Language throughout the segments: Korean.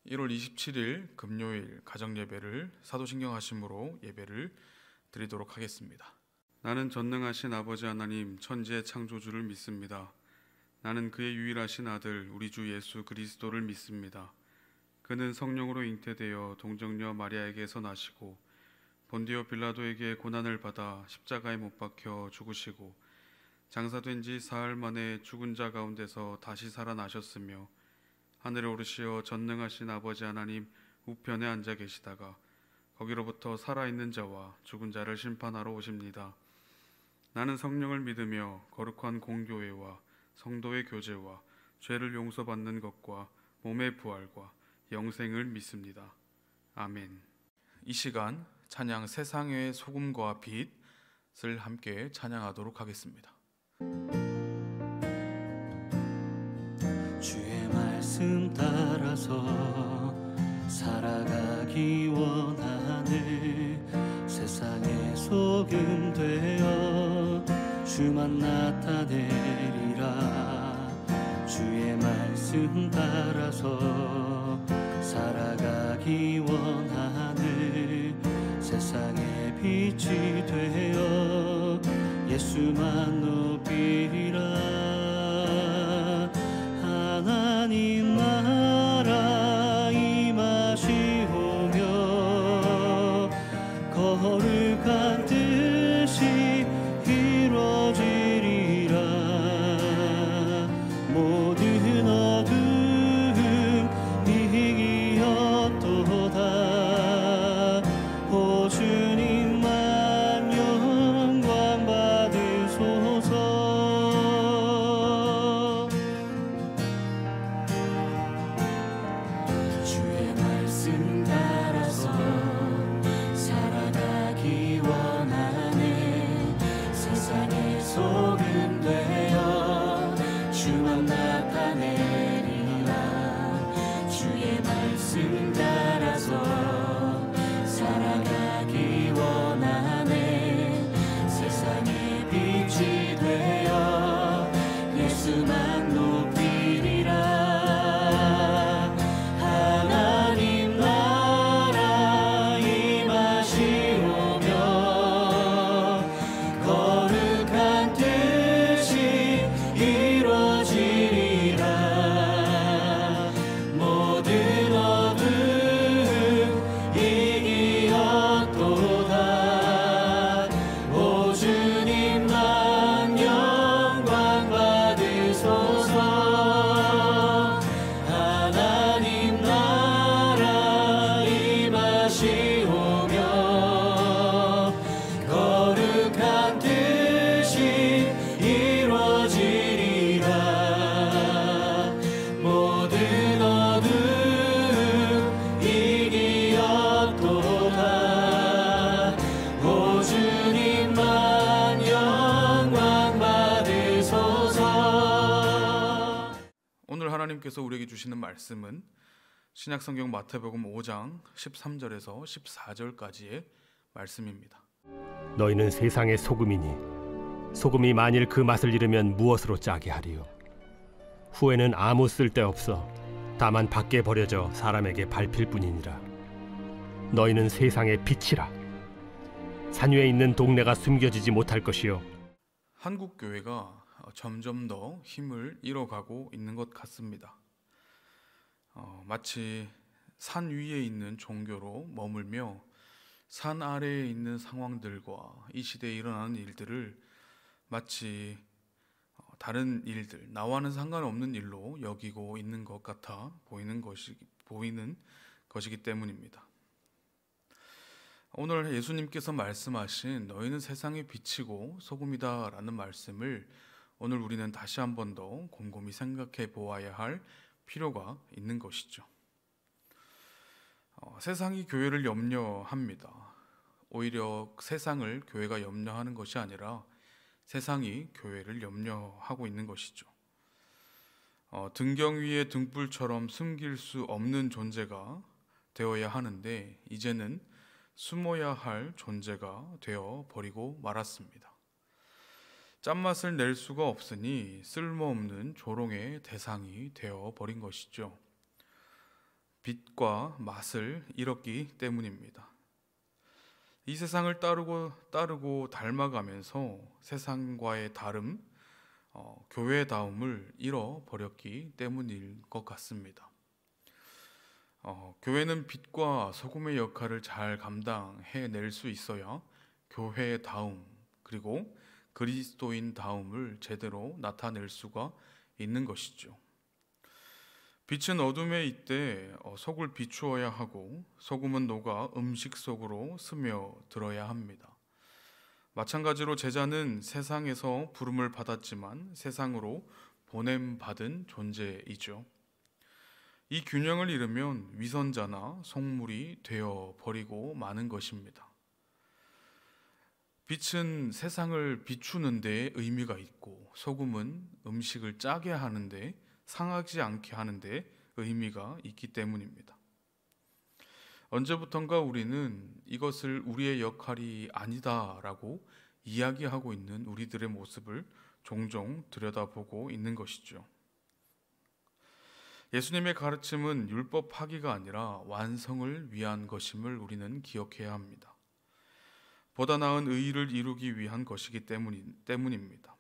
1월 27일 금요일 가정예배를 사도신경 하심으로 예배를 드리도록 하겠습니다. 나는 전능하신 아버지 하나님 천지의 창조주를 믿습니다. 나는 그의 유일하신 아들 우리 주 예수 그리스도를 믿습니다. 그는 성령으로 잉태되어 동정녀 마리아에게서 나시고 본디오 빌라도에게 고난을 받아 십자가에 못 박혀 죽으시고 장사된 지 사흘 만에 죽은 자 가운데서 다시 살아나셨으며 하늘에 오르시어 전능하신 아버지 하나님 우편에 앉아 계시다가 거기로부터 살아있는 자와 죽은 자를 심판하러 오십니다. 나는 성령을 믿으며 거룩한 공교회와 성도의 교제와 죄를 용서받는 것과 몸의 부활과 영생을 믿습니다. 아멘. 이 시간 찬양 세상의 소금과 빛을 함께 찬양하도록 하겠습니다. 주의 말씀 따라서 살아가기 원하네. 세상의 소금 되어 주만 나타내리라. 주의 말씀 따라서 살아가기 원하네. 세상의 빛이 되어 예수만 높이리라. 하나님 나라 임하시오며 거룩한 뜻이 이루어지리라. 모든 어둠 이기었도다. 오 주님만 영광 받으소서. 주의 말씀 따라서 살아가기 원하네. 세상의 소금 되어 주만 나타내리라. 주의 말씀 따라서 살아가기 원하네. 세상의 빛이 되어 예수만 높이리라. 하나님 나라 임하시오며 거룩한 뜻이 이루어지리라. 모든 어둠 이기었도다. 오 주님만 영광 받으소서. 하나님 나라 임하시오며 거룩한 뜻이 이루어지리라. 모든 어둠 이기었도다. 오 주님만 영광 받으소서. 오늘 하나님께서 우리에게 주시는 말씀은 신약성경 마태복음 5장 13절에서 14절까지의 말씀입니다. 너희는 세상의 소금이니 소금이 만일 그 맛을 잃으면 무엇으로 짜게 하리요? 후에는 아무 쓸데없어 다만 밖에 버려져 사람에게 밟힐 뿐이니라. 너희는 세상의 빛이라. 산 위에 있는 동네가 숨겨지지 못할 것이요 한국 교회가 점점 더 힘을 잃어가고 있는 것 같습니다. 마치 산 위에 있는 종교로 머물며 산 아래에 있는 상황들과 이 시대에 일어나는 일들을 마치 다른 일들, 나와는 상관없는 일로 여기고 있는 것 같아 보이는 것이기 때문입니다. 오늘 예수님께서 말씀하신 너희는 세상의 빛이고 소금이다 라는 말씀을 오늘 우리는 다시 한 번 더 곰곰이 생각해 보아야 할 필요가 있는 것이죠. 세상이 교회를 염려합니다. 오히려 세상을 교회가 염려하는 것이 아니라 세상이 교회를 염려하고 있는 것이죠. 등경 위에 등불처럼 숨길 수 없는 존재가 되어야 하는데 이제는 숨어야 할 존재가 되어 버리고 말았습니다. 짠맛을 낼 수가 없으니 쓸모없는 조롱의 대상이 되어 버린 것이죠. 빛과 맛을 잃었기 때문입니다. 이 세상을 따르고 닮아가면서 세상과의 다름, 교회다움을 잃어버렸기 때문일 것 같습니다. 교회는 빛과 소금의 역할을 잘 감당해낼 수 있어야 교회다움 그리고 그리스도인다움을 제대로 나타낼 수가 있는 것이죠. 빛은 어둠에 있되 속을 비추어야 하고 소금은 녹아 음식 속으로 스며들어야 합니다. 마찬가지로 제자는 세상에서 부름을 받았지만 세상으로 보냄받은 존재이죠. 이 균형을 잃으면 위선자나 속물이 되어버리고 마는 것입니다. 빛은 세상을 비추는 데 의미가 있고 소금은 음식을 짜게 하는데 상하지 않게 하는데 의미가 있기 때문입니다. 언제부턴가 우리는 이것을 우리의 역할이 아니다라고 이야기하고 있는 우리들의 모습을 종종 들여다보고 있는 것이죠. 예수님의 가르침은 율법 파기가 아니라 완성을 위한 것임을 우리는 기억해야 합니다. 보다 나은 의의를 이루기 위한 것이기 때문입니다.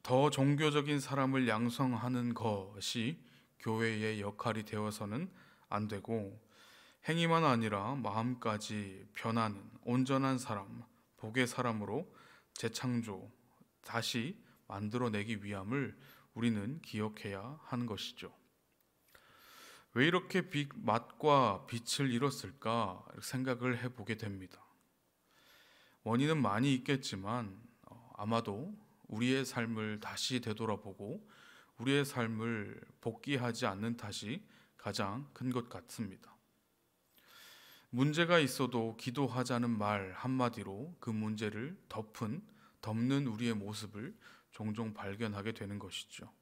더 종교적인 사람을 양성하는 것이 교회의 역할이 되어서는 안 되고 행위만 아니라 마음까지 변하는 온전한 사람, 복의 사람으로 재창조, 다시 만들어내기 위함을 우리는 기억해야 하는 것이죠. 왜 이렇게 맛과 빛을 잃었을까 생각을 해보게 됩니다. 원인은 많이 있겠지만 아마도 우리의 삶을 다시 되돌아보고 우리의 삶을 복귀하지 않는 탓이 가장 큰 것 같습니다. 문제가 있어도 기도하자는 말 한마디로 그 문제를 덮는 우리의 모습을 종종 발견하게 되는 것이죠.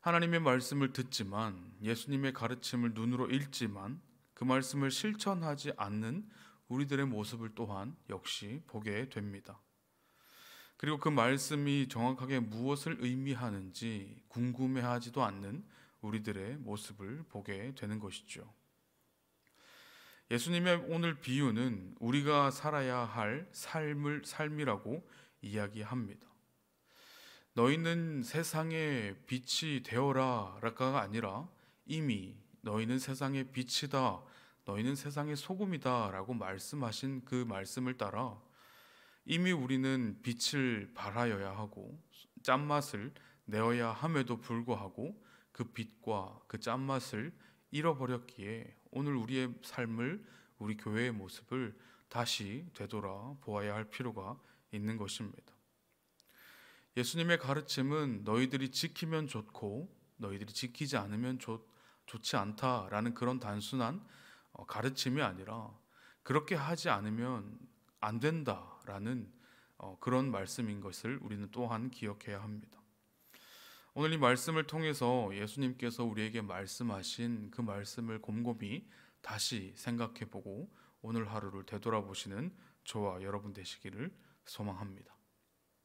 하나님의 말씀을 듣지만 예수님의 가르침을 눈으로 읽지만 그 말씀을 실천하지 않는 우리들의 모습을 또한 역시 보게 됩니다. 그리고 그 말씀이 정확하게 무엇을 의미하는지 궁금해하지도 않는 우리들의 모습을 보게 되는 것이죠. 예수님의 오늘 비유는 우리가 살아야 할 삶이라고 이야기합니다. 너희는 세상의 빛이 되어라 라가 아니라 이미 너희는 세상의 빛이다, 너희는 세상의 소금이다 라고 말씀하신 그 말씀을 따라 이미 우리는 빛을 발하여야 하고 짠맛을 내어야 함에도 불구하고 그 빛과 그 짠맛을 잃어버렸기에 오늘 우리의 삶을, 우리 교회의 모습을 다시 되돌아 보아야 할 필요가 있는 것입니다. 예수님의 가르침은 너희들이 지키면 좋고 너희들이 지키지 않으면 좋지 않다라는 그런 단순한 가르침이 아니라 그렇게 하지 않으면 안 된다라는 그런 말씀인 것을 우리는 또한 기억해야 합니다. 오늘 이 말씀을 통해서 예수님께서 우리에게 말씀하신 그 말씀을 곰곰이 다시 생각해보고 오늘 하루를 되돌아보시는 저와 여러분 되시기를 소망합니다.